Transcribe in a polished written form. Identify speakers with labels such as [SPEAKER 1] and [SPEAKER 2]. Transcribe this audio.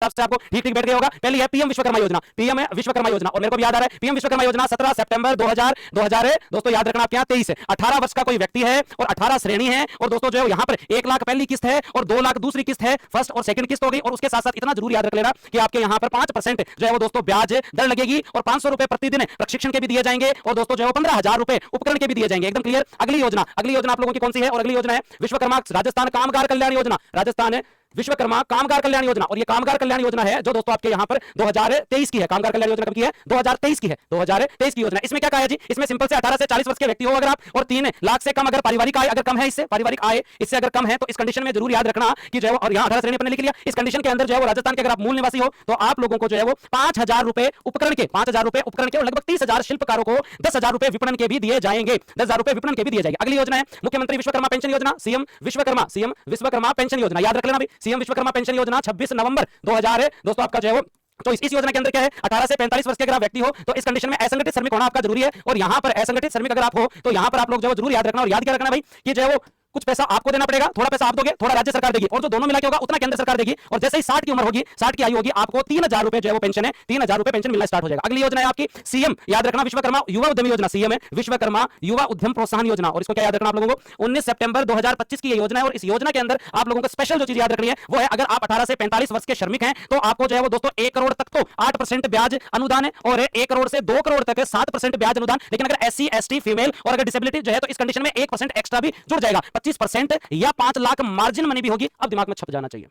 [SPEAKER 1] तब से आपको ठीक ठीक बैठ गया होगा। पहली है पीएम विश्वकर्मा योजना, पीएम है विश्वकर्मा योजना, और मेरे को भी याद आ रहा है पीएम विश्वकर्मा योजना 17 सितंबर 2000 है दोस्तों, याद रखना आपके यहाँ 23 है। 18 वर्ष का कोई व्यक्ति है और 18 श्रेणी है, और दोस्तों जो है यहाँ पर 1 लाख पहली किस्त है और 2 लाख दूसरी किस्त है, फर्स्ट और सेकंड किस्त हो गई। और उसके साथ साथ इतना जरूर याद रख लेना कि आपके यहाँ पर 5% जो है वो दोस्तों ब्याज दर लगेगी, और 500 रुपए प्रतिदिन प्रशिक्षण के भी दिए जाएंगे, और दोस्तों जो है 15,000 रुपए उपकरण के भी दिए जाएंगे। एकदम क्लियर। अगली योजना आप लोगों की कौन सी है, और अगली योजना है विश्वकर्मा राजस्थान कामगार कल्याण योजना, राजस्थान विश्वकर्मा कामगार कल्याण योजना। और ये कामगार कल्याण योजना है जो दोस्तों आपके यहां पर 2023 की है। कामगार कल्याण योजना कब की है? 2023 की है, 2023 की योजना। इसमें क्या कहा है जी? इसमें सिंपल से 18 से 40 वर्ष के व्यक्ति हो अगर आप, और 3 लाख से कम अगर पारिवारिक आय अगर कम है, इससे पारिवारिक आय इससे अगर कम है, तो इस कंडीशन में जरूर याद रखना कि जो है, और यहां 18 श्रेणी पर लिख लिया, इस कंडीशन के अंदर जो है वो राजस्थान के अगर आप मूल निवासी हो तो आप लोगों को जो है वो 5,000 रुपए उपकरण के, 5,000 रुपए उपकरण के, और लगभग 30,000 शिल्पकारों को 10,000 रुपए विपणन के भी दिए जाएंगे, 10,000 रुपए विपणन के भी दिए जाएंगे। अगली योजना है मुख्यमंत्री विश्वकर्मा पेंशन योजना, सीएम विश्वकर्मा पेंशन योजना। याद रख लेना भाई, सीएम विश्वकर्मा पेंशन योजना 26 नवंबर 2000 है दोस्तों आपका जो है वो। तो इस योजना के अंदर क्या है, 18 से 45 वर्ष के अगर आप व्यक्ति हो तो इस कंडीशन में असंगठित श्रमिक होना आपका जरूरी है, और यहां पर असंगठित श्रमिक अगर आप हो तो यहां पर आप लोग जो जरूर याद रखना, और याद क्या रखना भाई कि जो है वो कुछ पैसा आपको देना पड़ेगा, थोड़ा पैसा आप दोगे, थोड़ा राज्य सरकार देगी, और जो दोनों मिला के होगा उतना केंद्र सरकार देगी। और जैसे ही 60 की उम्र होगी, 60 की आयु होगी, आपको 3,000 रुपए जो है वो पेंशन है, 3,000 रुपए पेंशन मिलना स्टार्ट हो जाएगा। अगली योजना है आपकी सीएम, याद रखना विश्वकर्मा युवा उद्यमी योजना, सीएम है विश्वकर्मा युवा उद्यम प्रोत्साहन योजना। और इसको क्या याद रखना आप लोगों को, 19 सितंबर 2025 की ये योजना है। और इस योजना के अंदर आप लोगों को स्पेशल जो चीज याद रखनी है वो है, अगर आप 18 से 45 वर्ष के श्रमिक हैं तो आपको जो है वो दोस्तों 1 करोड़ तक तो 8% ब्याज अनुदान है, और 1 करोड़ से 2 करोड़ तक 7% ब्याज अनुदान। लेकिन अगर SC ST फीमेल और अगर डिसेबिलिटी जो है तो इस कंडीशन में 1% एक्स्ट्रा भी जुड़ जाएगा, 25% या 5 लाख मार्जिन मनी भी होगी। अब दिमाग में छप जाना चाहिए।